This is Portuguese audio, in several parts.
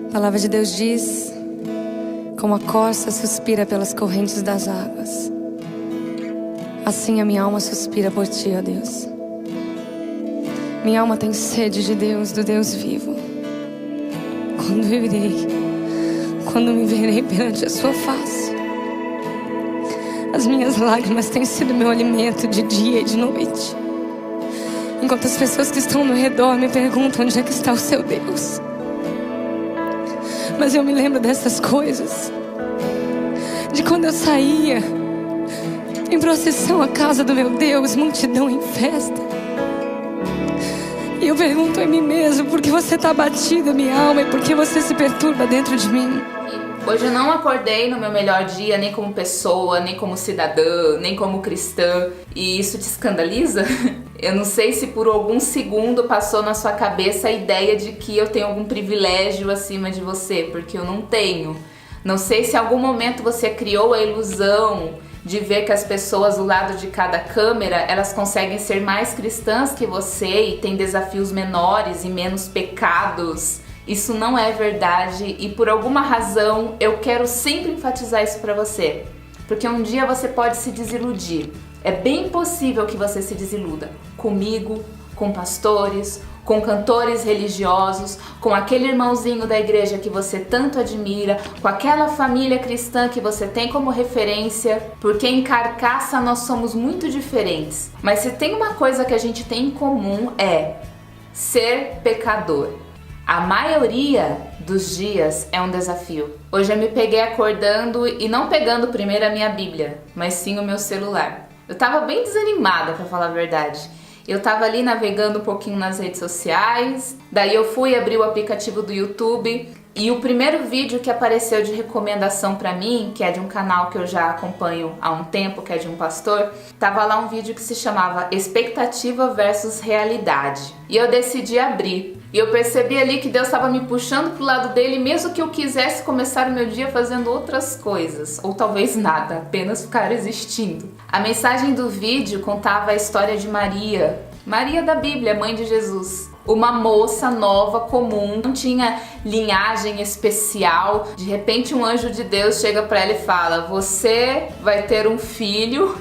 A palavra de Deus diz: como a corça suspira pelas correntes das águas, assim a minha alma suspira por ti, ó Deus. Minha alma tem sede de Deus, do Deus vivo. Quando eu irei, quando me verei perante a sua face. As minhas lágrimas têm sido meu alimento de dia e de noite, enquanto as pessoas que estão no redor me perguntam onde é que está o seu Deus. Mas eu me lembro dessas coisas, de quando eu saía em procissão à casa do meu Deus, multidão em festa. E eu pergunto a mim mesmo: por que você está abatida, minha alma, e por que você se perturba dentro de mim? Hoje eu não acordei no meu melhor dia, nem como pessoa, nem como cidadã, nem como cristã. E isso te escandaliza? Eu não sei se por algum segundo passou na sua cabeça a ideia de que eu tenho algum privilégio acima de você, porque eu não tenho. Não sei se em algum momento você criou a ilusão de ver que as pessoas do lado de cada câmera, elas conseguem ser mais cristãs que você e têm desafios menores e menos pecados. Isso não é verdade e por alguma razão eu quero sempre enfatizar isso pra você, porque um dia você pode se desiludir. É bem possível que você se desiluda comigo, com pastores, com cantores religiosos, com aquele irmãozinho da igreja que você tanto admira, com aquela família cristã que você tem como referência, porque em carcaça nós somos muito diferentes. Mas se tem uma coisa que a gente tem em comum é ser pecador. A maioria dos dias é um desafio. Hoje eu me peguei acordando e não pegando primeiro a minha Bíblia, mas sim o meu celular. Eu tava bem desanimada, pra falar a verdade. Eu tava ali navegando um pouquinho nas redes sociais, daí eu fui abrir o aplicativo do YouTube e o primeiro vídeo que apareceu de recomendação pra mim, que é de um canal que eu já acompanho há um tempo, que é de um pastor, tava lá um vídeo que se chamava Expectativa versus Realidade. E eu decidi abrir. E eu percebi ali que Deus estava me puxando pro lado dele, mesmo que eu quisesse começar o meu dia fazendo outras coisas, ou talvez nada, apenas ficar existindo. A mensagem do vídeo contava a história de Maria, Maria da Bíblia, mãe de Jesus. Uma moça nova, comum, não tinha linhagem especial. De repente um anjo de Deus chega para ela e fala: você vai ter um filho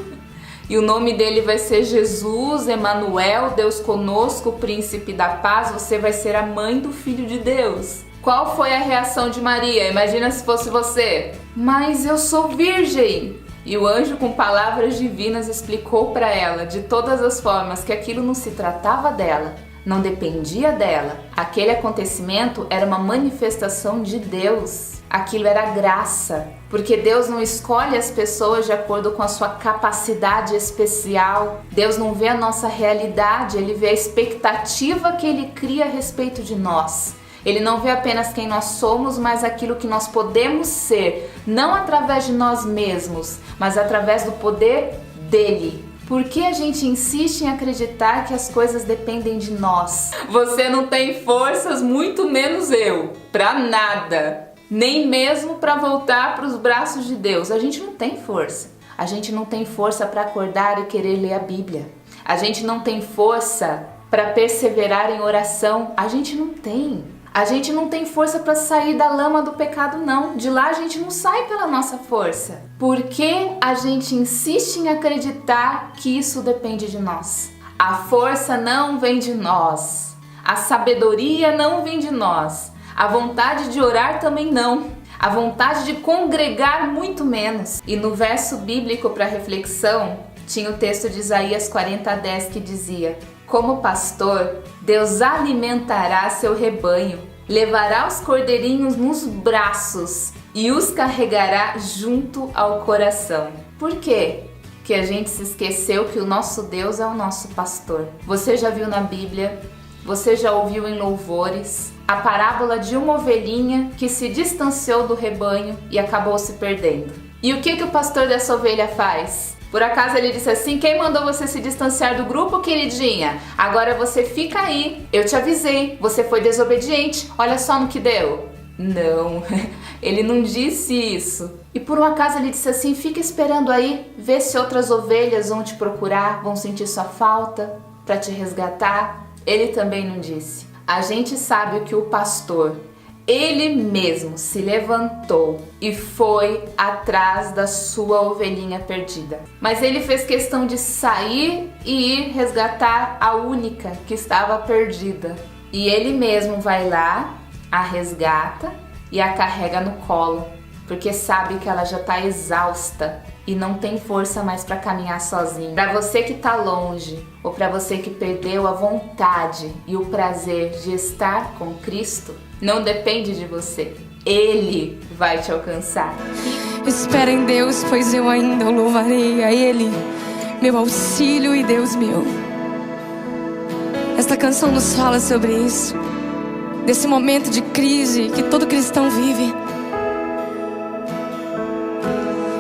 e o nome dele vai ser Jesus, Emanuel, Deus conosco, príncipe da paz. Você vai ser a mãe do Filho de Deus. Qual foi a reação de Maria? Imagina se fosse você. Mas eu sou virgem. E o anjo, com palavras divinas, explicou para ela de todas as formas que aquilo não se tratava dela, não dependia dela. Aquele acontecimento era uma manifestação de Deus. Aquilo era graça, porque Deus não escolhe as pessoas de acordo com a sua capacidade especial. Deus não vê a nossa realidade, Ele vê a expectativa que Ele cria a respeito de nós. Ele não vê apenas quem nós somos, mas aquilo que nós podemos ser, não através de nós mesmos, mas através do poder dEle. Por que a gente insiste em acreditar que as coisas dependem de nós? Você não tem forças, muito menos eu, pra nada. Nem mesmo para voltar para os braços de Deus. A gente não tem força. A gente não tem força para acordar e querer ler a Bíblia. A gente não tem força para perseverar em oração. A gente não tem. A gente não tem força para sair da lama do pecado, não. De lá a gente não sai pela nossa força. Porque a gente insiste em acreditar que isso depende de nós. A força não vem de nós. A sabedoria não vem de nós. A vontade de orar também não. A vontade de congregar muito menos. E no verso bíblico para reflexão, tinha o texto de Isaías 40:10 que dizia: como pastor, Deus alimentará seu rebanho, levará os cordeirinhos nos braços e os carregará junto ao coração. Por quê? Porque a gente se esqueceu que o nosso Deus é o nosso pastor. Você já viu na Bíblia? Você já ouviu em louvores a parábola de uma ovelhinha que se distanciou do rebanho e acabou se perdendo. E o que o pastor dessa ovelha faz? Por acaso ele disse assim: quem mandou você se distanciar do grupo, queridinha? Agora você fica aí, eu te avisei, você foi desobediente, olha só no que deu. Não, ele não disse isso. E por um acaso ele disse assim: fica esperando aí, vê se outras ovelhas vão te procurar, vão sentir sua falta para te resgatar. Ele também não disse. A gente sabe o que o pastor ele mesmo se levantou e foi atrás da sua ovelhinha perdida. Mas ele fez questão de sair e ir resgatar a única que estava perdida. E ele mesmo vai lá, a resgata e a carrega no colo, porque sabe que ela já está exausta e não tem força mais para caminhar sozinha. Para você que está longe, ou para você que perdeu a vontade e o prazer de estar com Cristo, não depende de você. Ele vai te alcançar. Espera em Deus, pois eu ainda o louvarei a Ele, meu auxílio e Deus meu. Esta canção nos fala sobre isso, desse momento de crise que todo cristão vive.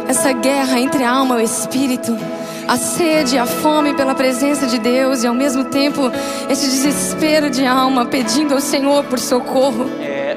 Essa guerra entre a alma e o espírito, a sede, a fome pela presença de Deus e ao mesmo tempo esse desespero de alma pedindo ao Senhor por socorro.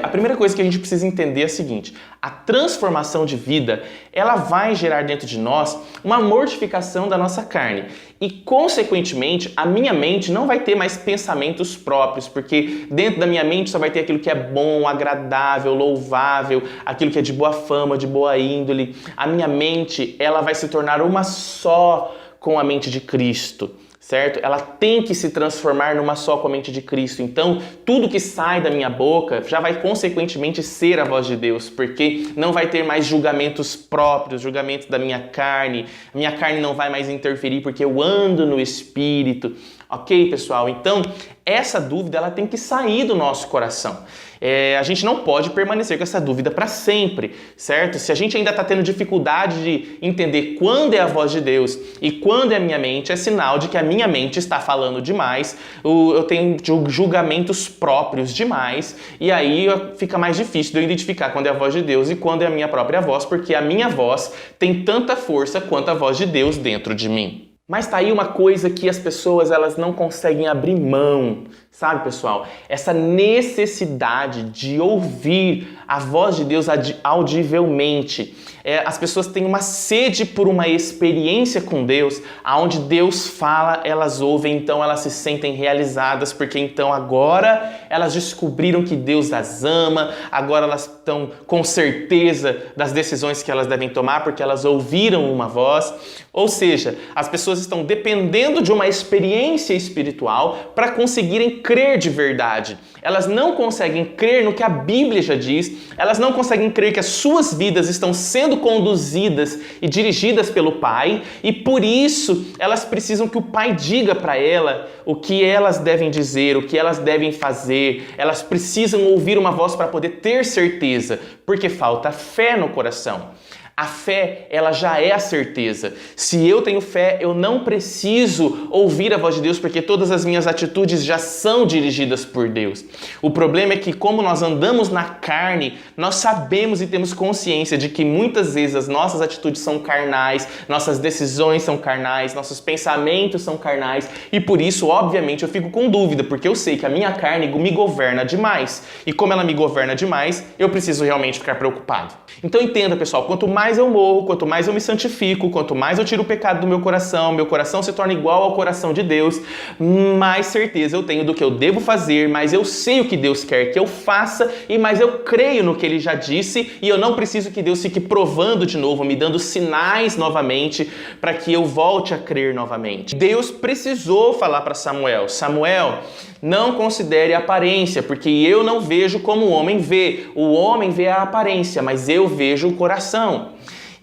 A primeira coisa que a gente precisa entender é a seguinte: a transformação de vida, ela vai gerar dentro de nós uma mortificação da nossa carne e, consequentemente, a minha mente não vai ter mais pensamentos próprios, porque dentro da minha mente só vai ter aquilo que é bom, agradável, louvável, aquilo que é de boa fama, de boa índole. A minha mente, ela vai se tornar uma só com a mente de Cristo. Certo? Ela tem que se transformar numa só com a mente de Cristo. Então, tudo que sai da minha boca já vai consequentemente ser a voz de Deus, porque não vai ter mais julgamentos próprios, julgamentos da minha carne. A minha carne não vai mais interferir porque eu ando no Espírito. Ok, pessoal? Então, essa dúvida ela tem que sair do nosso coração. A gente não pode permanecer com essa dúvida para sempre, certo? Se a gente ainda está tendo dificuldade de entender quando é a voz de Deus e quando é a minha mente, é sinal de que a minha mente está falando demais, eu tenho julgamentos próprios demais, e aí fica mais difícil de eu identificar quando é a voz de Deus e quando é a minha própria voz, porque a minha voz tem tanta força quanto a voz de Deus dentro de mim. Mas tá aí uma coisa que as pessoas elas não conseguem abrir mão, sabe, pessoal? Essa necessidade de ouvir a voz de Deus audivelmente. As pessoas têm uma sede por uma experiência com Deus, aonde Deus fala, elas ouvem, então elas se sentem realizadas, porque então agora elas descobriram que Deus as ama, agora elas estão com certeza das decisões que elas devem tomar, porque elas ouviram uma voz. Ou seja, as pessoas estão dependendo de uma experiência espiritual para conseguirem crer de verdade. Elas não conseguem crer no que a Bíblia já diz, elas não conseguem crer que as suas vidas estão sendo conduzidas e dirigidas pelo Pai, e por isso elas precisam que o Pai diga para ela o que elas devem dizer, o que elas devem fazer. Elas precisam ouvir uma voz para poder ter certeza, porque falta fé no coração. A fé, ela já é a certeza. Se eu tenho fé, eu não preciso ouvir a voz de Deus, porque todas as minhas atitudes já são dirigidas por Deus. O problema é que, como nós andamos na carne, nós sabemos e temos consciência de que muitas vezes as nossas atitudes são carnais, nossas decisões são carnais, nossos pensamentos são carnais, e por isso, obviamente, eu fico com dúvida, porque eu sei que a minha carne me governa demais. E como ela me governa demais, eu preciso realmente ficar preocupado. Então entenda, pessoal, quanto mais eu morro, quanto mais eu me santifico, quanto mais eu tiro o pecado do meu coração se torna igual ao coração de Deus, mais certeza eu tenho do que eu devo fazer, mais eu sei o que Deus quer que eu faça e mais eu creio no que Ele já disse, e eu não preciso que Deus fique provando de novo, me dando sinais novamente para que eu volte a crer novamente. Deus precisou falar para Samuel: Samuel, não considere a aparência, porque eu não vejo como o homem vê. O homem vê a aparência, mas eu vejo o coração.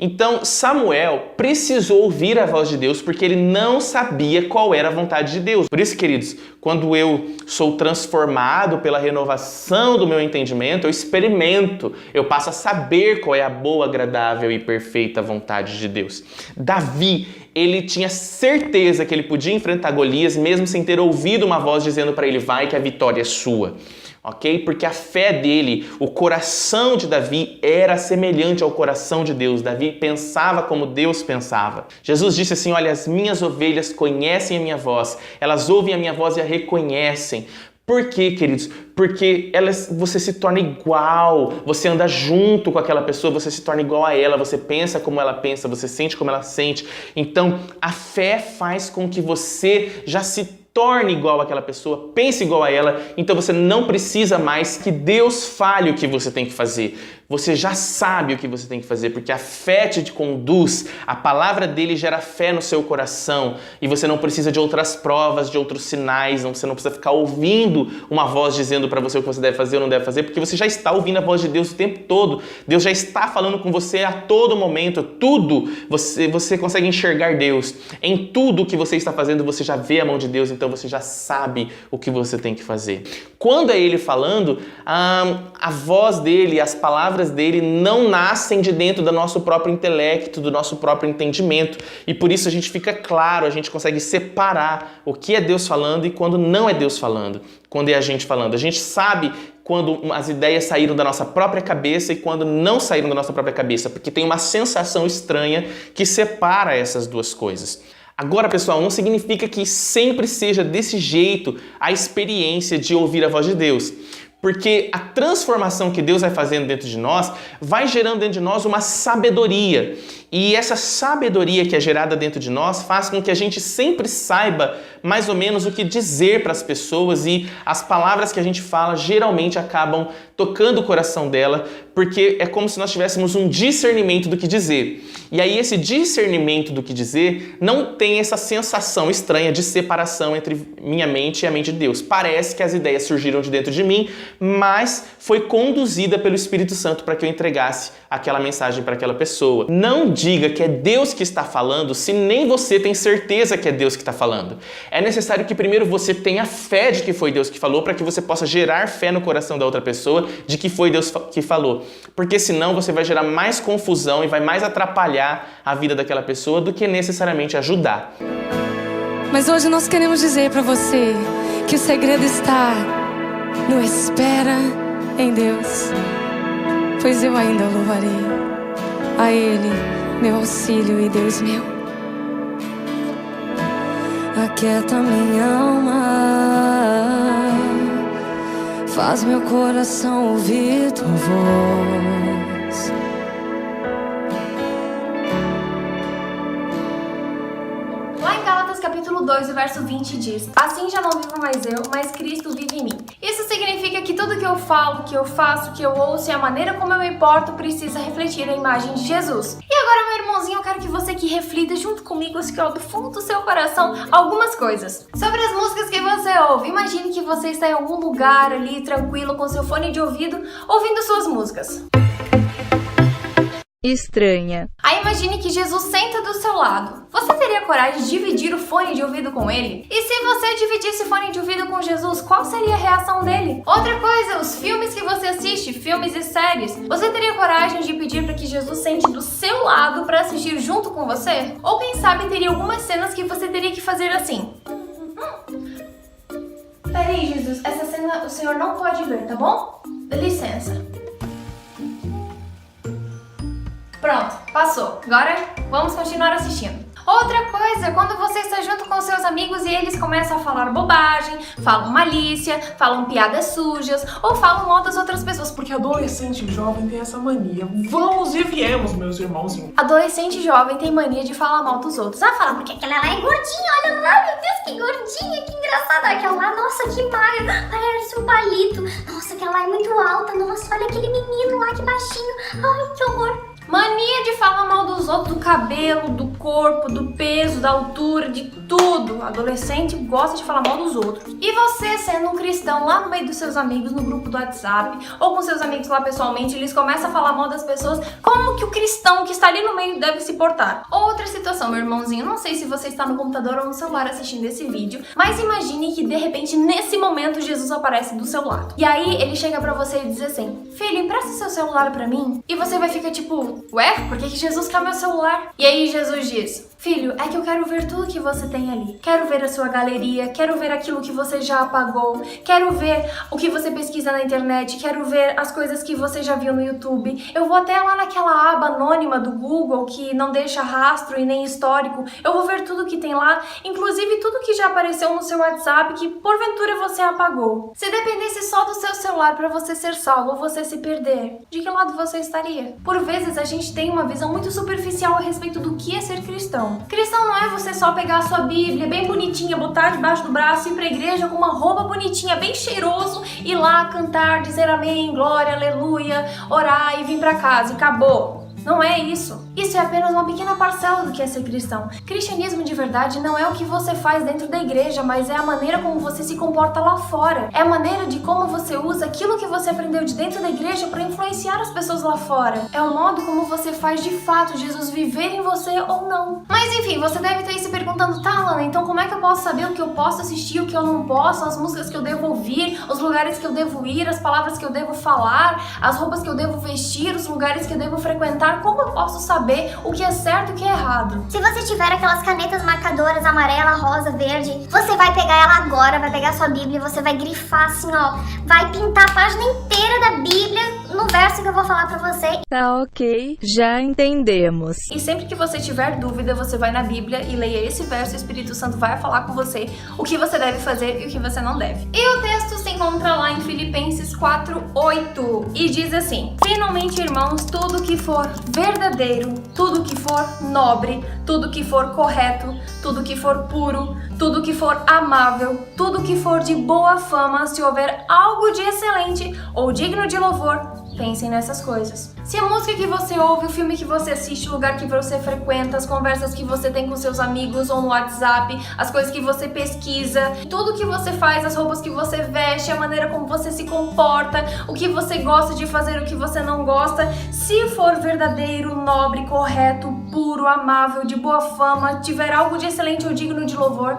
Então, Samuel precisou ouvir a voz de Deus porque ele não sabia qual era a vontade de Deus. Por isso, queridos, quando eu sou transformado pela renovação do meu entendimento, eu experimento, eu passo a saber qual é a boa, agradável e perfeita vontade de Deus. Davi, ele tinha certeza que ele podia enfrentar Golias mesmo sem ter ouvido uma voz dizendo para ele: vai que a vitória é sua. Ok? Porque a fé dele, o coração de Davi era semelhante ao coração de Deus. Davi pensava como Deus pensava. Jesus disse assim: olha, as minhas ovelhas conhecem a minha voz, elas ouvem a minha voz e a reconhecem. Por quê, queridos? Porque você se torna igual, você anda junto com aquela pessoa, você se torna igual a ela, você pensa como ela pensa, você sente como ela sente. Então, a fé faz com que você já se torne igual àquela pessoa, pense igual a ela, então você não precisa mais que Deus fale o que você tem que fazer. Você já sabe o que você tem que fazer, porque a fé te conduz, a palavra dele gera fé no seu coração e você não precisa de outras provas, de outros sinais, você não precisa ficar ouvindo uma voz dizendo para você o que você deve fazer ou não deve fazer, porque você já está ouvindo a voz de Deus o tempo todo. Deus já está falando com você a todo momento, tudo você consegue enxergar Deus. Em tudo que você está fazendo, você já vê a mão de Deus, então você já sabe o que você tem que fazer. Quando é ele falando, a voz dele, as palavras dele não nascem de dentro do nosso próprio intelecto, do nosso próprio entendimento, e por isso a gente fica claro, a gente consegue separar o que é Deus falando e quando não é Deus falando, quando é a gente falando. A gente sabe quando as ideias saíram da nossa própria cabeça e quando não saíram da nossa própria cabeça, porque tem uma sensação estranha que separa essas duas coisas. Agora, pessoal, não significa que sempre seja desse jeito a experiência de ouvir a voz de Deus. Porque a transformação que Deus vai fazendo dentro de nós vai gerando dentro de nós uma sabedoria. E essa sabedoria que é gerada dentro de nós faz com que a gente sempre saiba mais ou menos o que dizer para as pessoas e as palavras que a gente fala geralmente acabam tocando o coração dela, porque é como se nós tivéssemos um discernimento do que dizer. E aí esse discernimento do que dizer não tem essa sensação estranha de separação entre minha mente e a mente de Deus. Parece que as ideias surgiram de dentro de mim, mas foi conduzida pelo Espírito Santo para que eu entregasse aquela mensagem para aquela pessoa. Não diga que é Deus que está falando se nem você tem certeza que é Deus que está falando. É necessário que primeiro você tenha fé de que foi Deus que falou para que você possa gerar fé no coração da outra pessoa de que foi Deus que falou. Porque senão você vai gerar mais confusão e vai mais atrapalhar a vida daquela pessoa do que necessariamente ajudar. Mas hoje nós queremos dizer para você que o segredo está no espera em Deus, pois eu ainda o louvarei. A Ele, meu auxílio e Deus meu. Aquieta minha alma, faz meu coração ouvir tua voz. Lá em Gálatas capítulo 2, o verso 20 diz: assim já não vivo mais eu, mas Cristo vive em mim. Isso significa que tudo que eu falo, que eu faço, que eu ouço e a maneira como eu me porto precisa refletir a imagem de Jesus. E agora, meu irmãozinho, eu quero que você que reflita junto comigo, assim, do fundo do seu coração, algumas coisas sobre as músicas que você ouve. Imagine que você está em algum lugar ali, tranquilo, com seu fone de ouvido, ouvindo suas músicas. Estranha. Aí imagine que Jesus senta do seu lado. Você teria coragem de dividir o fone de ouvido com ele? E se você dividisse o fone de ouvido com Jesus, qual seria a reação dele? Outra coisa, os filmes que você assiste, filmes e séries. Você teria coragem de pedir para que Jesus sente do seu lado para assistir junto com você? Ou quem sabe teria algumas cenas que você teria que fazer assim. Peraí, Jesus, essa cena o senhor não pode ver, tá bom? Dá licença. Pronto, passou. Agora vamos continuar assistindo. Outra coisa, quando você está junto com seus amigos e eles começam a falar bobagem, falam malícia, falam piadas sujas ou falam mal das outras pessoas, porque Adolescente jovem tem essa mania. Vamos e viemos, meus irmãozinhos. adolescente jovem tem mania de falar mal dos outros. Ah, fala porque aquela lá é gordinha, olha lá, meu Deus, que gordinha, que engraçada. Aquela lá, nossa, que magra, parece um palito. Nossa, aquela lá é muito alta, nossa, olha aquele menino lá, que baixinho. Ai, que horror. Mania de falar mal dos outros, do cabelo, do corpo, do peso, da altura, de tudo. Adolescente gosta de falar mal dos outros. E você, sendo um cristão lá no meio dos seus amigos, no grupo do WhatsApp, ou com seus amigos lá pessoalmente, eles começam a falar mal das pessoas, como que o cristão que está ali no meio deve se portar? Outra situação, meu irmãozinho, não sei se você está no computador ou no celular assistindo esse vídeo, mas imagine que de repente, nesse momento, Jesus aparece do seu lado. E aí, ele chega pra você e diz assim: filho, empresta seu celular pra mim. E você vai ficar tipo: ué, por que Jesus quer meu celular? E aí Jesus diz: filho, é que eu quero ver tudo que você tem ali. Quero ver a sua galeria, quero ver aquilo que você já apagou, quero ver o que você pesquisa na internet, quero ver as coisas que você já viu no YouTube. Eu vou até lá naquela aba anônima do Google que não deixa rastro e nem histórico. Eu vou ver tudo que tem lá, inclusive tudo que já apareceu no seu WhatsApp que porventura você apagou. Se dependesse só do seu celular para você ser salvo ou você se perder, de que lado você estaria? Por vezes a gente tem uma visão muito superficial a respeito do que é ser cristão. cristão? Cristão não é você só pegar a sua Bíblia bem bonitinha, botar debaixo do braço e ir pra igreja com uma roupa bonitinha, bem cheiroso, ir lá cantar, dizer amém, glória, aleluia, orar e vir pra casa e acabou. Não é isso. Isso é apenas uma pequena parcela do que é ser cristão. Cristianismo de verdade não é o que você faz dentro da igreja, mas é a maneira como você se comporta lá fora. É a maneira de como você usa aquilo que você aprendeu de dentro da igreja para influenciar as pessoas lá fora. É o modo como você faz de fato Jesus viver em você ou não. Mas enfim, você deve estar aí se perguntando, tá, Lana, então como é que eu posso saber o que eu posso assistir, o que eu não posso, as músicas que eu devo ouvir, os lugares que eu devo ir, as palavras que eu devo falar, as roupas que eu devo vestir, os lugares que eu devo frequentar? Como eu posso saber o que é certo e o que é errado? Se você tiver aquelas canetas marcadoras amarela, rosa, verde, você vai pegar ela agora, vai pegar sua Bíblia, você vai grifar assim, ó, vai pintar a página inteira da Bíblia no verso que eu vou falar pra você. Tá ok, já entendemos. E sempre que você tiver dúvida, você vai na Bíblia e leia esse verso, o Espírito Santo vai falar com você o que você deve fazer e o que você não deve. E o texto se encontra lá em Filipenses 4:8 e diz assim: finalmente, irmãos, tudo que for verdadeiro, tudo que for nobre, tudo que for correto, tudo que for puro, tudo que for amável, tudo que for de boa fama, se houver algo de excelente ou digno de louvor, pensem nessas coisas. Se a música que você ouve, o filme que você assiste, o lugar que você frequenta, as conversas que você tem com seus amigos ou no WhatsApp, as coisas que você pesquisa, tudo que você faz, as roupas que você veste, a maneira como você se comporta, o que você gosta de fazer, o que você não gosta, se for verdadeiro, nobre, correto, puro, amável, de boa fama, tiver algo de excelente ou digno de louvor,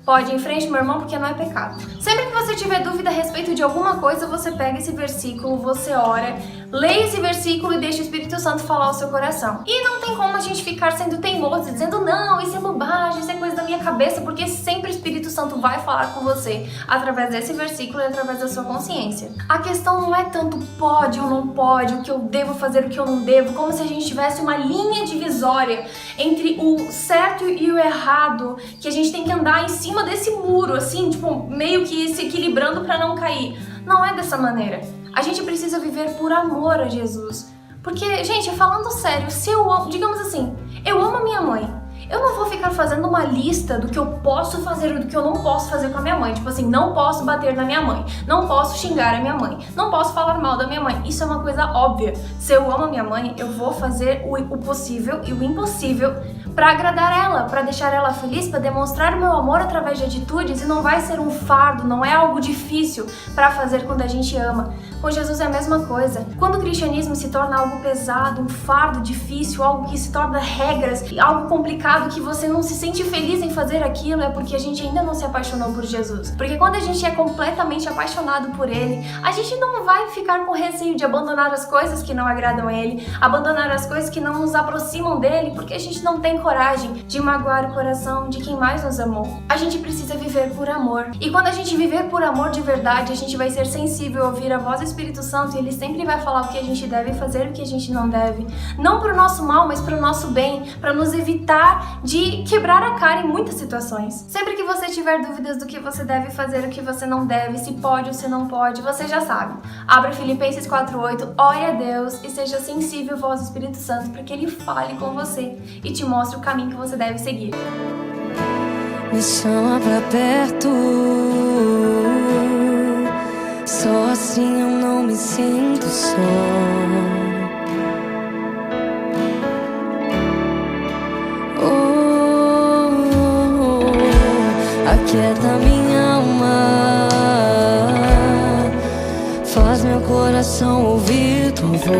pode ir em frente, meu irmão, porque não é pecado. Sempre que você tiver dúvida a respeito de alguma coisa, você pega esse versículo, você ora, leia esse versículo e deixa o Espírito Santo falar ao seu coração. E não tem como a gente ficar sendo teimoso, dizendo, não, isso é bobagem, isso é coisa da minha cabeça, porque sempre o Espírito Santo vai falar com você através desse versículo e através da sua consciência. A questão não é tanto pode ou não pode, o que eu devo fazer, o que eu não devo, como se a gente tivesse uma linha divisória entre o certo e o errado, que a gente tem que andar em cima desse muro, assim, tipo, meio que se equilibrando para não cair. Não é dessa maneira. A gente precisa viver por amor a Jesus. Porque, gente, falando sério, se eu amo, digamos assim, eu amo a minha mãe, eu não vou ficar fazendo uma lista do que eu posso fazer e do que eu não posso fazer com a minha mãe. Tipo assim, não posso bater na minha mãe, não posso xingar a minha mãe, não posso falar mal da minha mãe. Isso é uma coisa óbvia. Se eu amo a minha mãe, eu vou fazer o possível e o impossível para agradar ela, para deixar ela feliz, para demonstrar o meu amor através de atitudes, e não vai ser um fardo, não é algo difícil para fazer quando a gente ama. Com Jesus é a mesma coisa. Quando o cristianismo se torna algo pesado, um fardo difícil, algo que se torna regras, algo complicado, que você não se sente feliz em fazer aquilo, é porque a gente ainda não se apaixonou por Jesus. Porque quando a gente é completamente apaixonado por Ele, a gente não vai ficar com receio de abandonar as coisas que não agradam a Ele, abandonar as coisas que não nos aproximam dEle, porque a gente não tem coragem de magoar o coração de quem mais nos amou. A gente precisa viver por amor. E quando a gente viver por amor de verdade, a gente vai ser sensível a ouvir a voz do Espírito Santo, e Ele sempre vai falar o que a gente deve fazer e o que a gente não deve. Não pro nosso mal, mas pro nosso bem, para nos evitar de quebrar a cara em muitas situações. Sempre que você tiver dúvidas do que você deve fazer, o que você não deve, se pode ou se não pode, você já sabe. Abra Filipenses 4:8, ore a Deus e seja sensível à voz do Espírito Santo para que Ele fale com você e te mostre o caminho que você deve seguir. Me chama pra perto, só assim eu não me sinto só. Aquieta minha alma, faz meu coração ouvir tua voz.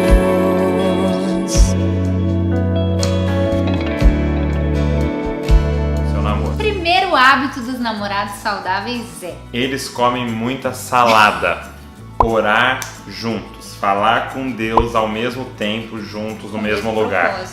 Seu namoro. Primeiro hábito dos namorados saudáveis é: eles comem muita salada. Orar juntos. Falar com Deus ao mesmo tempo, juntos, no mesmo lugar.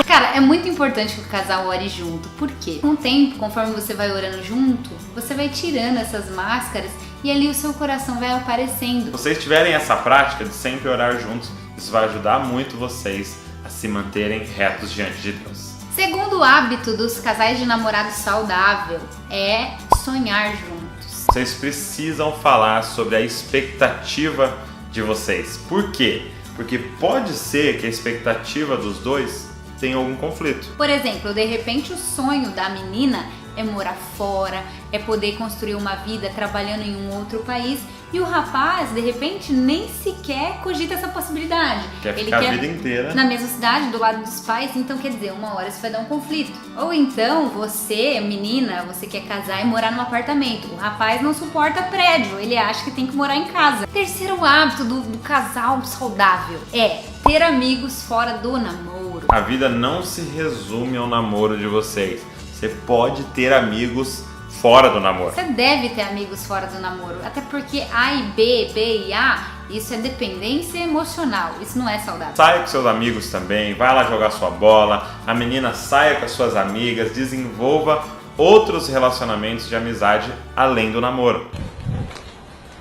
Cara, é muito importante que o casal ore junto. Por quê? Com o tempo, conforme você vai orando junto, você vai tirando essas máscaras e ali o seu coração vai aparecendo. Se vocês tiverem essa prática de sempre orar juntos, isso vai ajudar muito vocês a se manterem retos diante de Deus. Segundo hábito dos casais de namorado saudável é sonhar juntos. Vocês precisam falar sobre a expectativa de vocês. Por quê? Porque pode ser que a expectativa dos dois tenha algum conflito. Por exemplo, de repente o sonho da menina é morar fora, é poder construir uma vida trabalhando em um outro país, e o rapaz, de repente, nem sequer cogita essa possibilidade. Quer ficar a vida inteira na mesma cidade, do lado dos pais, então quer dizer, uma hora isso vai dar um conflito. Ou então, você, menina, você quer casar e morar num apartamento. O rapaz não suporta prédio, ele acha que tem que morar em casa. Terceiro hábito do casal saudável é ter amigos fora do namoro. A vida não se resume ao namoro de vocês. Você pode ter amigos fora do namoro. Você deve ter amigos fora do namoro, até porque A e B, B e A, isso é dependência emocional, isso não é saudável. Saia com seus amigos também, vai lá jogar sua bola, a menina saia com as suas amigas, desenvolva outros relacionamentos de amizade além do namoro.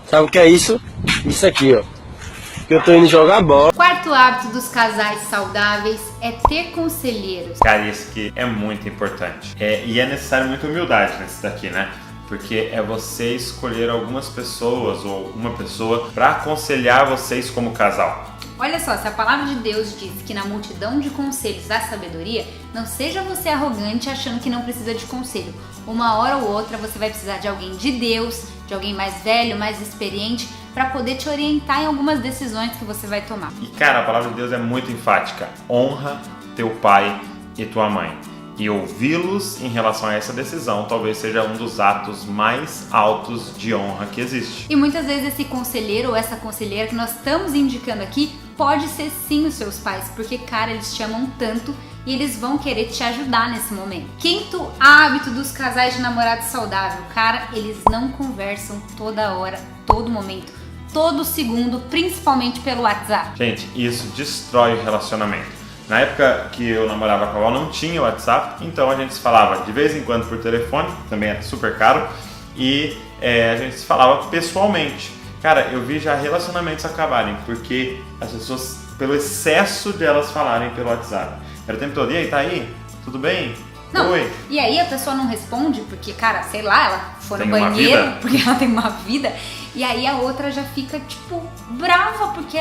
Sabe o que é isso? Isso aqui, ó. Que eu tô indo jogar bola. Quarto hábito dos casais saudáveis é ter conselheiros. Cara, isso aqui é muito importante. E é necessário muita humildade nesse daqui, né? Porque é você escolher algumas pessoas ou uma pessoa para aconselhar vocês como casal. Olha só, se a palavra de Deus diz que na multidão de conselhos há sabedoria, não seja você arrogante achando que não precisa de conselho. Uma hora ou outra você vai precisar de alguém de Deus, de alguém mais velho, mais experiente, para poder te orientar em algumas decisões que você vai tomar. E cara, a palavra de Deus é muito enfática. Honra teu pai e tua mãe. E ouvi-los em relação a essa decisão talvez seja um dos atos mais altos de honra que existe. E muitas vezes esse conselheiro ou essa conselheira que nós estamos indicando aqui pode ser sim os seus pais, porque, cara, eles te amam tanto e eles vão querer te ajudar nesse momento. Quinto hábito dos casais de namorado saudável, cara, eles não conversam toda hora, todo momento, todo segundo, principalmente pelo WhatsApp. Gente, isso destrói o relacionamento. Na época que eu namorava com a Val não tinha WhatsApp, então a gente se falava de vez em quando por telefone, também é super caro, e a gente se falava pessoalmente. Cara, eu vi já relacionamentos acabarem, porque as pessoas, pelo excesso de elas falarem pelo WhatsApp. Era o tempo todo, e aí, tá aí? Tudo bem? Não, oi. E aí a pessoa não responde porque, cara, sei lá, ela foi no banheiro, porque ela tem uma vida, e aí a outra já fica, tipo, brava porque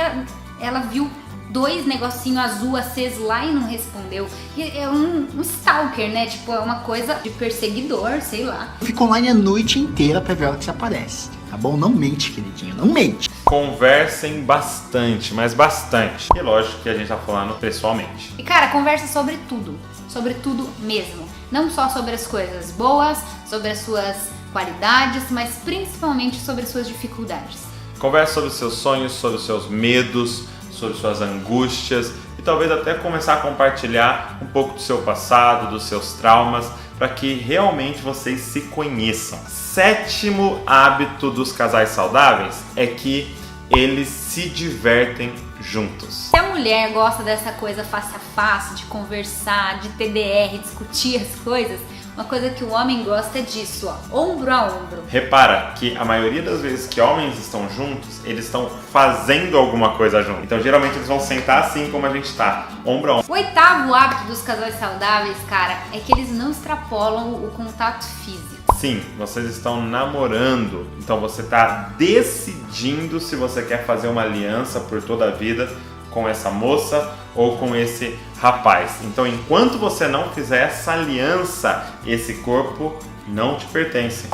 ela viu 2 negocinhos azul acesos lá e não respondeu. É um stalker, né? Tipo, é uma coisa de perseguidor, sei lá. Fica online a noite inteira pra ver a hora que você aparece, tá bom? Não mente, queridinho, não mente. Conversem bastante, mas bastante. E lógico que a gente tá falando pessoalmente. E cara, conversa sobre tudo mesmo. Não só sobre as coisas boas, sobre as suas qualidades, mas principalmente sobre as suas dificuldades. Converse sobre os seus sonhos, sobre os seus medos, sobre suas angústias e talvez até começar a compartilhar um pouco do seu passado, dos seus traumas, para que realmente vocês se conheçam. 7º hábito dos casais saudáveis é que eles se divertem juntos. Se a mulher gosta dessa coisa face a face, de conversar, de TDR, discutir as coisas, uma coisa que o homem gosta é disso, ó, ombro a ombro. Repara que a maioria das vezes que homens estão juntos, eles estão fazendo alguma coisa junto. Então geralmente eles vão sentar assim como a gente tá, ombro a ombro. O 8º hábito dos casais saudáveis, cara, é que eles não extrapolam o contato físico. Sim, vocês estão namorando, então você está decidindo se você quer fazer uma aliança por toda a vida com essa moça ou com esse rapaz. Então, enquanto você não fizer essa aliança, esse corpo não te pertence.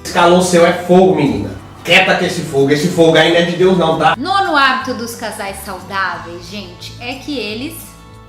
Esse calor seu é fogo, menina. Quieta que esse fogo aí não é de Deus não, tá? 9º hábito dos casais saudáveis, gente, é que eles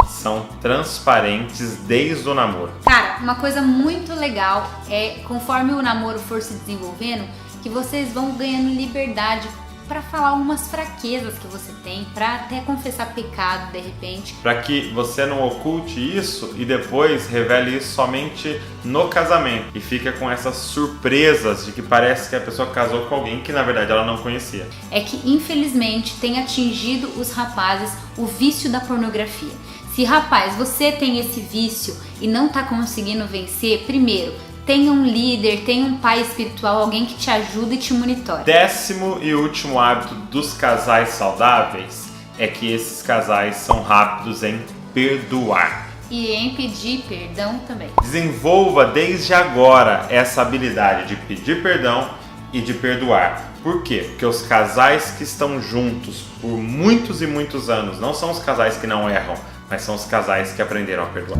são transparentes desde o namoro. Cara, uma coisa muito legal é, conforme o namoro for se desenvolvendo, que vocês vão ganhando liberdade para falar umas fraquezas que você tem, para até confessar pecado de repente. Para que você não oculte isso e depois revele isso somente no casamento e fica com essas surpresas de que parece que a pessoa casou com alguém que na verdade ela não conhecia. É que infelizmente tem atingido os rapazes o vício da pornografia. Se rapaz, você tem esse vício e não tá conseguindo vencer, primeiro, tenha um líder, tenha um pai espiritual, alguém que te ajude e te monitore. 10º e último hábito dos casais saudáveis é que esses casais são rápidos em perdoar. E em pedir perdão também. Desenvolva desde agora essa habilidade de pedir perdão e de perdoar. Por quê? Porque os casais que estão juntos por muitos e muitos anos não são os casais que não erram, mas são os casais que aprenderam a perdoar.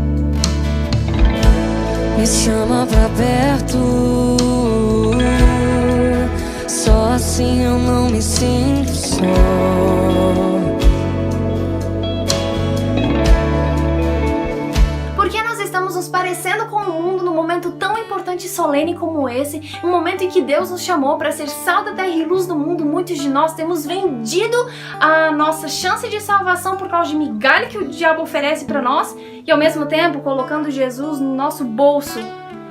Me chama pra perto, só assim eu não me sinto só. Por que nós estamos nos parecendo com o mundo num momento tão importante e solene como esse? Um momento em que Deus nos chamou para ser sal da terra e luz do mundo. Muitos de nós temos vendido a nossa chance de salvação por causa de migalha que o diabo oferece para nós e ao mesmo tempo colocando Jesus no nosso bolso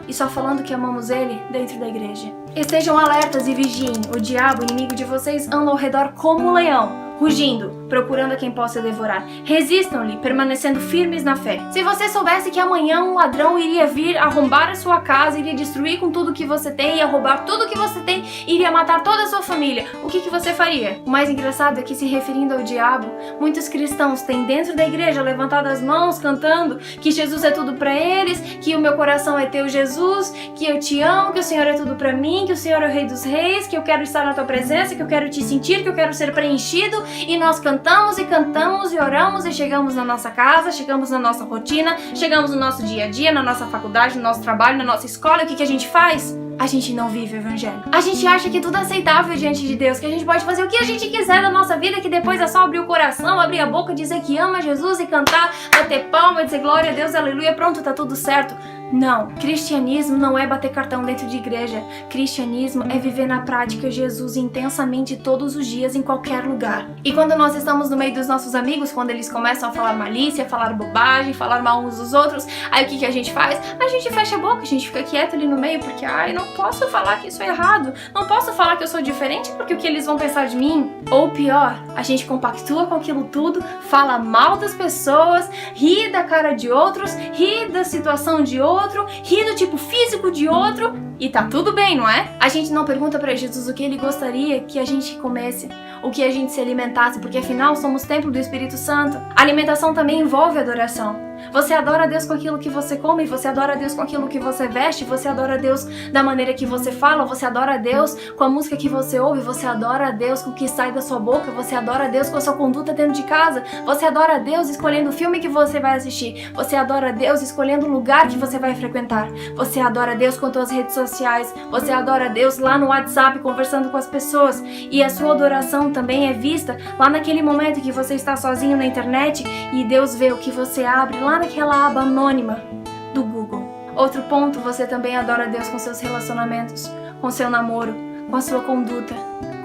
e só falando que amamos Ele dentro da igreja. Estejam alertas e vigiem. O diabo, inimigo de vocês, anda ao redor como um leão, rugindo, procurando a quem possa devorar. Resistam-lhe, permanecendo firmes na fé. Se você soubesse que amanhã um ladrão iria vir arrombar a sua casa, iria destruir com tudo que você tem, ia roubar tudo que você tem, iria matar toda a sua família, o que você faria? O mais engraçado é que, se referindo ao diabo, muitos cristãos têm dentro da igreja levantado as mãos, cantando que Jesus é tudo pra eles, que o meu coração é teu, Jesus, que eu te amo, que o Senhor é tudo pra mim, que o Senhor é o Rei dos Reis, que eu quero estar na tua presença, que eu quero te sentir, que eu quero ser preenchido. E nós cantamos e oramos e chegamos na nossa casa, chegamos na nossa rotina, chegamos no nosso dia a dia, na nossa faculdade, no nosso trabalho, na nossa escola. E o que a gente faz? A gente não vive o evangelho. A gente acha que tudo é aceitável diante de Deus, que a gente pode fazer o que a gente quiser da nossa vida, que depois é só abrir o coração, abrir a boca, dizer que ama Jesus e cantar, bater palma, dizer glória a Deus, aleluia, pronto, tá tudo certo. Não, cristianismo não é bater cartão dentro de igreja. Cristianismo é viver na prática Jesus intensamente todos os dias, em qualquer lugar. E quando nós estamos no meio dos nossos amigos, quando eles começam a falar malícia, falar bobagem, falar mal uns dos outros, aí o que a gente faz? A gente fecha a boca, a gente fica quieto ali no meio, porque não posso falar que isso é errado, não posso falar que eu sou diferente porque o que eles vão pensar de mim? Ou pior, a gente compactua com aquilo tudo, fala mal das pessoas, ri da cara de outros, ri da situação de outro, ri do tipo físico de outro, e tá tudo bem, não é? A gente não pergunta pra Jesus o que ele gostaria que a gente comesse, o que a gente se alimentasse, porque afinal somos templo do Espírito Santo. A alimentação também envolve adoração. Você adora a Deus com aquilo que você come, você adora a Deus com aquilo que você veste, você adora a Deus da maneira que você fala, você adora a Deus com a música que você ouve, você adora a Deus com o que sai da sua boca, você adora a Deus com a sua conduta dentro de casa, você adora a Deus escolhendo o filme que você vai assistir, você adora a Deus escolhendo o lugar que você vai frequentar, você adora a Deus com as suas redes sociais, você adora a Deus lá no WhatsApp conversando com as pessoas, e a sua adoração também é vista lá naquele momento que você está sozinho na internet e Deus vê o que você abre lá naquela aba anônima do Google. Outro ponto, você também adora a Deus com seus relacionamentos, com seu namoro, com a sua conduta,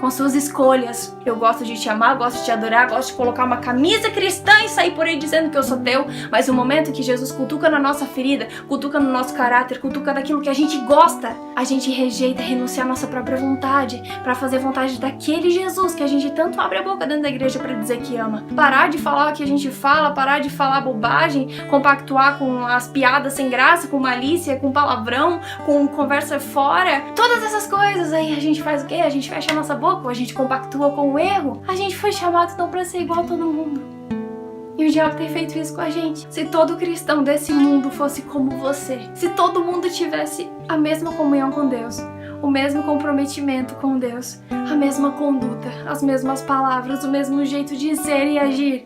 com suas escolhas. Eu gosto de te amar, gosto de te adorar, gosto de colocar uma camisa cristã e sair por aí dizendo que eu sou teu, mas no momento que Jesus cutuca na nossa ferida, cutuca no nosso caráter, cutuca daquilo que a gente gosta, a gente rejeita, renuncia à nossa própria vontade, pra fazer vontade daquele Jesus que a gente tanto abre a boca dentro da igreja pra dizer que ama. Parar de falar o que a gente fala, parar de falar bobagem, compactuar com as piadas sem graça, com malícia, com palavrão, com conversa fora, todas essas coisas. Aí a gente faz o quê? A gente fecha a nossa boca, ou a gente compactua com o erro. A gente foi chamado não pra ser igual a todo mundo. E o diabo tem feito isso com a gente. Se todo cristão desse mundo fosse como você, se todo mundo tivesse a mesma comunhão com Deus, o mesmo comprometimento com Deus, a mesma conduta, as mesmas palavras, o mesmo jeito de ser e agir,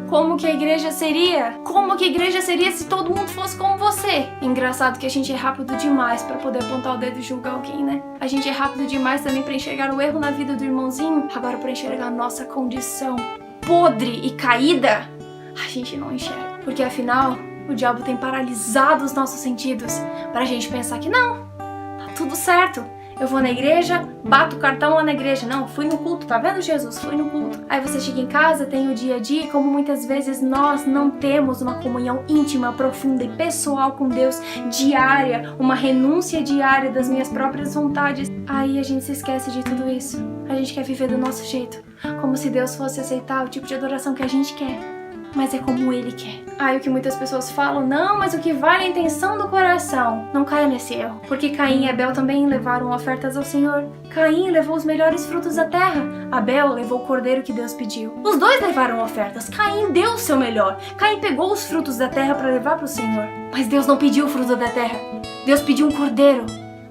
como que a igreja seria? Como que a igreja seria se todo mundo fosse como você? Engraçado que a gente é rápido demais pra poder apontar o dedo e julgar alguém, né? A gente é rápido demais também pra enxergar o erro na vida do irmãozinho. Agora, pra enxergar a nossa condição podre e caída, a gente não enxerga. Porque afinal, o diabo tem paralisado os nossos sentidos pra gente pensar que não, tá tudo certo. Eu vou na igreja, bato o cartão lá na igreja. Não, fui no culto, tá vendo, Jesus? Fui no culto. Aí você chega em casa, tem o dia a dia, e como muitas vezes nós não temos uma comunhão íntima, profunda e pessoal com Deus diária, uma renúncia diária das minhas próprias vontades, aí a gente se esquece de tudo isso. A gente quer viver do nosso jeito, como se Deus fosse aceitar o tipo de adoração que a gente quer, mas é como Ele quer. Aí o que muitas pessoas falam, não, mas o que vale é a intenção do coração. Não caia nesse erro, porque Caim e Abel também levaram ofertas ao Senhor. Caim levou os melhores frutos da terra, Abel levou o cordeiro que Deus pediu. Os dois levaram ofertas, Caim deu o seu melhor. Caim pegou os frutos da terra para levar para o Senhor. Mas Deus não pediu o fruto da terra, Deus pediu um cordeiro.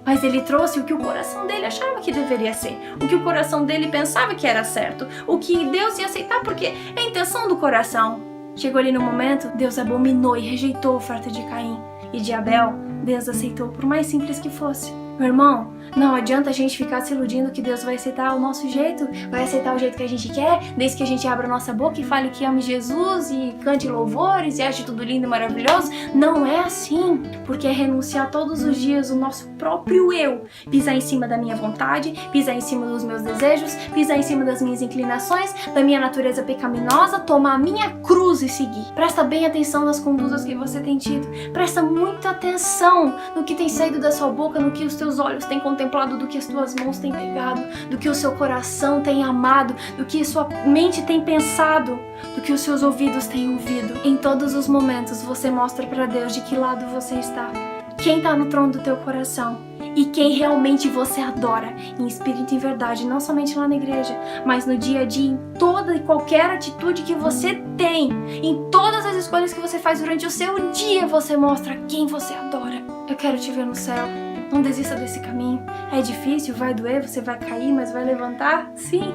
Mas ele trouxe o que o coração dele achava que deveria ser, o que o coração dele pensava que era certo, o que Deus ia aceitar porque é a intenção do coração. Chegou ali no momento, Deus abominou e rejeitou a oferta de Caim. E de Abel, Deus aceitou, por mais simples que fosse. Meu irmão, não adianta a gente ficar se iludindo que Deus vai aceitar o nosso jeito, vai aceitar o jeito que a gente quer, desde que a gente abra a nossa boca e fale que ame Jesus e cante louvores e ache tudo lindo e maravilhoso. Não é assim, porque é renunciar todos os dias o nosso próprio eu, pisar em cima da minha vontade, pisar em cima dos meus desejos, pisar em cima das minhas inclinações, da minha natureza pecaminosa, tomar a minha cruz e seguir. Presta bem atenção nas condutas que você tem tido, presta muita atenção no que tem saído da sua boca, no que os teus olhos têm contemplado, do que as tuas mãos têm pegado, do que o seu coração tem amado, do que a sua mente tem pensado, do que os seus ouvidos têm ouvido. Em todos os momentos você mostra para Deus de que lado você está, quem está no trono do teu coração e quem realmente você adora, em espírito e em verdade, não somente lá na igreja, mas no dia a dia, em toda e qualquer atitude que você tem, em todas as escolhas que você faz durante o seu dia, você mostra quem você adora. Eu quero te ver no céu. Não desista desse caminho. É difícil, vai doer, você vai cair, mas vai levantar? Sim.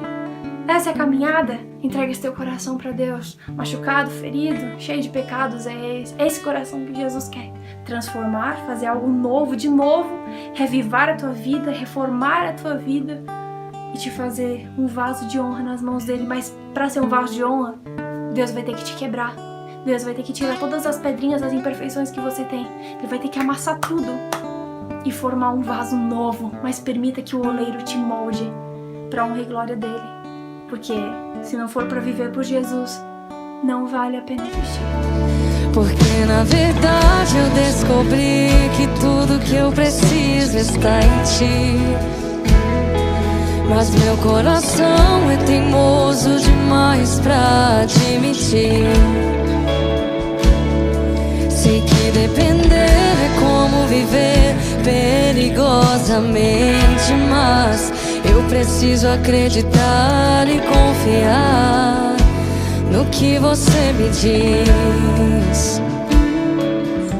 Essa é a caminhada. Entrega esse teu coração para Deus. Machucado, ferido, cheio de pecados, é esse coração que Jesus quer. Transformar, fazer algo novo, de novo, revivar a tua vida, reformar a tua vida e te fazer um vaso de honra nas mãos dele. Mas para ser um vaso de honra, Deus vai ter que te quebrar. Deus vai ter que tirar todas as pedrinhas, as imperfeições que você tem. Ele vai ter que amassar tudo e formar um vaso novo, mas permita que o oleiro te molde para honra e glória dele, porque se não for para viver por Jesus, não vale a pena existir. Porque na verdade eu descobri que tudo que eu preciso está em ti, mas meu coração é teimoso demais pra admitir. Sei que depender é como viver perigosamente, mas eu preciso acreditar e confiar no que você me diz.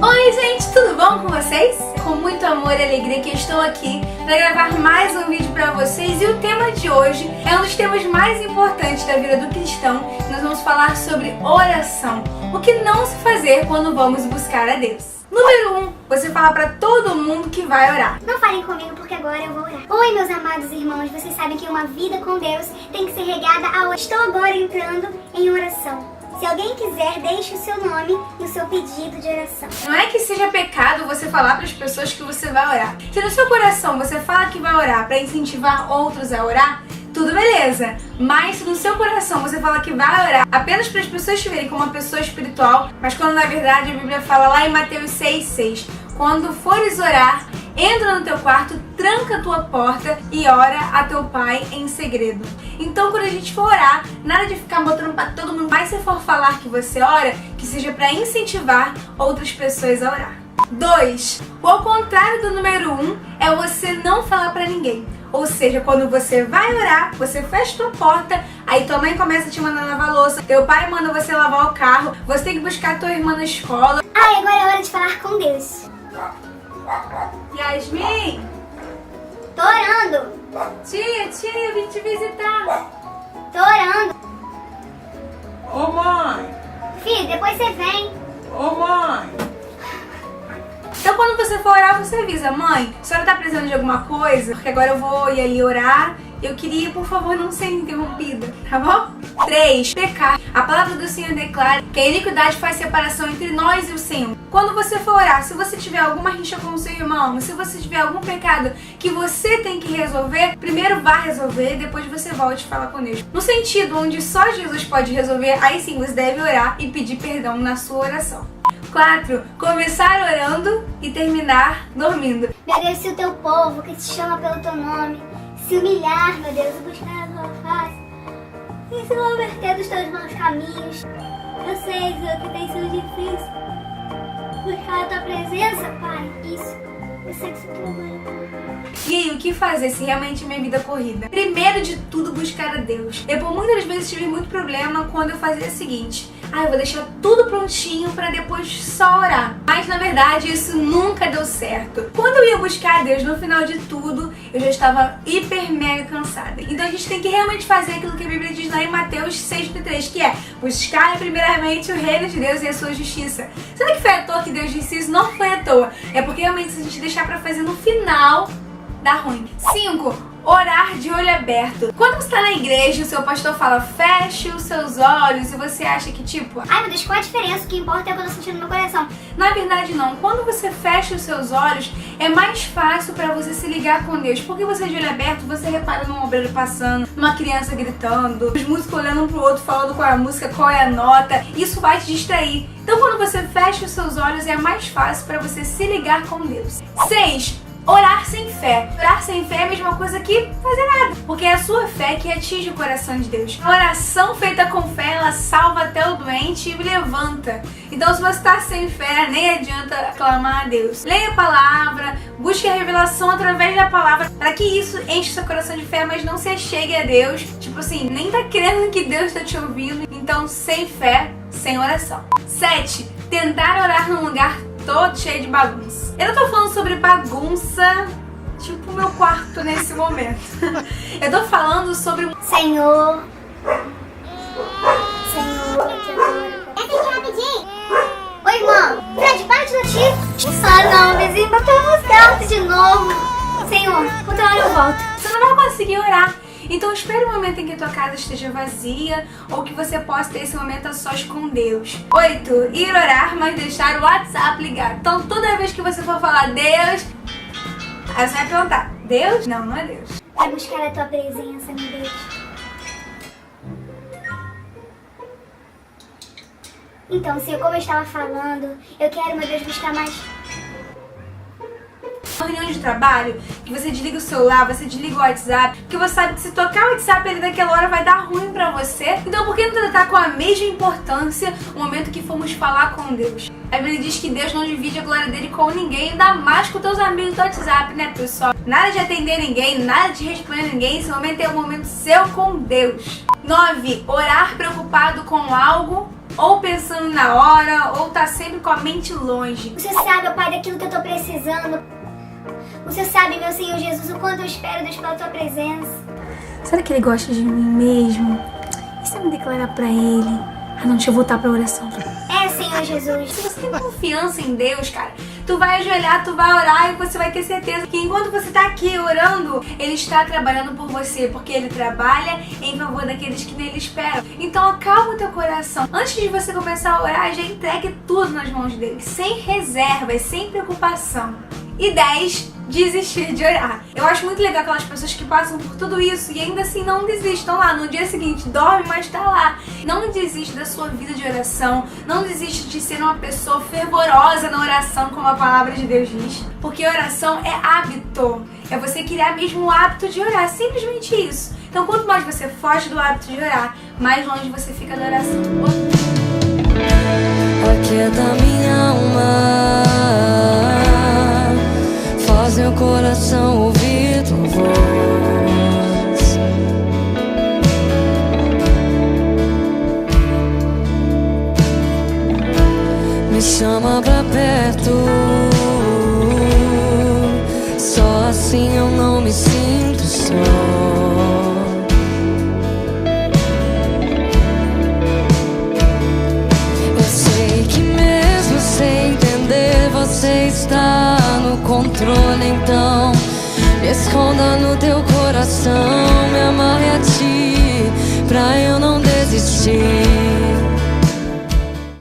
Oi gente, tudo bom com vocês? Com muito amor e alegria que eu estou aqui para gravar mais um vídeo para vocês, e o tema de hoje é um dos temas mais importantes da vida do cristão. Nós vamos falar sobre oração, o que não se fazer quando vamos buscar a Deus. Número 1, você fala para todo mundo que vai orar. Não falem comigo porque agora eu vou orar. Oi, meus amados irmãos, vocês sabem que uma vida com Deus tem que ser regada ao... Estou agora entrando em oração. Se alguém quiser, deixe o seu nome e o seu pedido de oração. Não é que seja pecado você falar para as pessoas que você vai orar. Se no seu coração você fala que vai orar para incentivar outros a orar, tudo beleza. Mas se no seu coração você fala que vai orar apenas para as pessoas te verem como uma pessoa espiritual, mas quando na verdade a Bíblia fala lá em Mateus 6,6, quando fores orar, entra no teu quarto, tranca a tua porta e ora a teu pai em segredo. Então quando a gente for orar, nada de ficar botando pra todo mundo, mas se for falar que você ora, que seja para incentivar outras pessoas a orar. 2. O ao contrário do número 1 é você não falar pra ninguém. Ou seja, quando você vai orar, você fecha tua porta, aí tua mãe começa a te mandar lavar louça, teu pai manda você lavar o carro, você tem que buscar tua irmã na escola. Ai, agora é hora de falar com Deus. Yasmin! Tô orando. Tia, eu vim te visitar. Tô orando. Ô mãe! Filho, depois você vem. Ô mãe! Então quando você for orar, você avisa: mãe, a senhora tá precisando de alguma coisa? Porque agora eu vou ir ali orar. Eu queria, por favor, não ser interrompida, tá bom? 3. Pecar. A palavra do Senhor declara que a iniquidade faz separação entre nós e o Senhor. Quando você for orar, se você tiver alguma rixa com o seu irmão, se você tiver algum pecado que você tem que resolver, primeiro vá resolver e depois você volte e fala com Deus. No sentido onde só Jesus pode resolver, aí sim você deve orar e pedir perdão na sua oração. 4. Começar orando e terminar dormindo. Meu Deus, se o teu povo que te chama pelo teu nome se humilhar, meu Deus, e buscar a tua face, e se converter dos teus maus caminhos. Eu sei, Senhor, que tem sido difícil buscar a tua presença, Pai. Isso, eu sei que isso tu vai. E aí, o que fazer se realmente minha vida é corrida? Primeiro de tudo, buscar a Deus. Eu por muitas vezes tive muito problema quando eu fazia o seguinte: eu vou deixar tudo prontinho pra depois só orar. Mas na verdade isso nunca deu certo. Quando eu ia buscar a Deus no final de tudo, eu já estava hiper mega cansada. Então a gente tem que realmente fazer aquilo que a Bíblia diz lá em Mateus 6:3, que é buscar primeiramente o reino de Deus e a sua justiça. Será que foi à toa que Deus disse isso? Não foi à toa. É porque realmente se a gente deixar pra fazer no final, dá ruim. 5. Orar de olho aberto. Quando você tá na igreja, o seu pastor fala, feche os seus olhos, e você acha que tipo, ai meu Deus, qual a diferença? O que importa é o que eu tô sentindo no meu coração. Na verdade não. Quando você fecha os seus olhos, é mais fácil pra você se ligar com Deus. Porque você de olho aberto, você repara num obreiro passando, uma criança gritando, os músicos olhando um pro outro, falando qual é a música, qual é a nota. Isso vai te distrair. Então quando você fecha os seus olhos, é mais fácil pra você se ligar com Deus. 6. Orar sem fé. Orar sem fé é a mesma coisa que fazer nada, porque é a sua fé que atinge o coração de Deus. A oração feita com fé, ela salva até o doente e levanta. Então se você está sem fé, nem adianta clamar a Deus. Leia a palavra, busque a revelação através da palavra, para que isso enche seu coração de fé, mas não se achegue a Deus. Tipo assim, nem tá crendo que Deus está te ouvindo. Então sem fé, sem oração. 7. Tentar orar num lugar todo cheio de bagunça. Eu não tô falando sobre bagunça, tipo o meu quarto nesse momento. Eu tô falando sobre... Senhor, eu te adoro. Entra aqui rapidinho. Oi, irmão. Fred, para de latir. Não, vizinho, bateu nos gatos de novo. Senhor, outra hora eu volto. Você não vai conseguir orar. Então espere o momento em que tua casa esteja vazia ou que você possa ter esse momento a sós com Deus. 8. Ir orar, mas deixar o WhatsApp ligado. Então toda vez que você for falar Deus, aí você vai perguntar, Deus? Não, não é Deus. Vai buscar a tua presença, meu Deus. Então, Senhor, como eu estava falando, eu quero, meu Deus, buscar mais... reunião de trabalho, que você desliga o celular, você desliga o WhatsApp, porque você sabe que se tocar o WhatsApp ali naquela hora vai dar ruim pra você. Então por que não tratar com a mesma importância o momento que formos falar com Deus? A Bíblia diz que Deus não divide a glória dele com ninguém, ainda mais com teus amigos do WhatsApp, né, pessoal? Nada de atender ninguém, nada de responder ninguém, esse momento é um momento seu com Deus. 9. Orar preocupado com algo, ou pensando na hora, ou tá sempre com a mente longe. Você sabe, ó Pai, daquilo que eu tô precisando. Você sabe, meu Senhor Jesus, o quanto eu espero, Deus, pela tua presença. Será que ele gosta de mim mesmo? E se eu me declarar pra ele? Ah não, deixa eu voltar pra oração. É, Senhor Jesus. Se você tem confiança em Deus, cara, tu vai ajoelhar, tu vai orar e você vai ter certeza que enquanto você tá aqui orando, ele está trabalhando por você, porque ele trabalha em favor daqueles que nele esperam. Então acalma o teu coração. Antes de você começar a orar, já entregue tudo nas mãos dele, sem reservas, sem preocupação. E 10. Desistir de orar. Eu acho muito legal aquelas pessoas que passam por tudo isso e ainda assim não desistam lá. No dia seguinte, dorme, mas tá lá. Não desiste da sua vida de oração. Não desiste de ser uma pessoa fervorosa na oração, como a palavra de Deus diz. Porque oração é hábito. É você criar mesmo o hábito de orar. Simplesmente isso. Então, quanto mais você foge do hábito de orar, mais longe você fica da oração. Aquieta minha alma, faz meu coração ouvir tua voz. Me chama pra perto, só assim eu não me sinto só. Eu sei que mesmo sem entender você está no controle, então me esconda no teu coração, me amarre a ti, pra eu não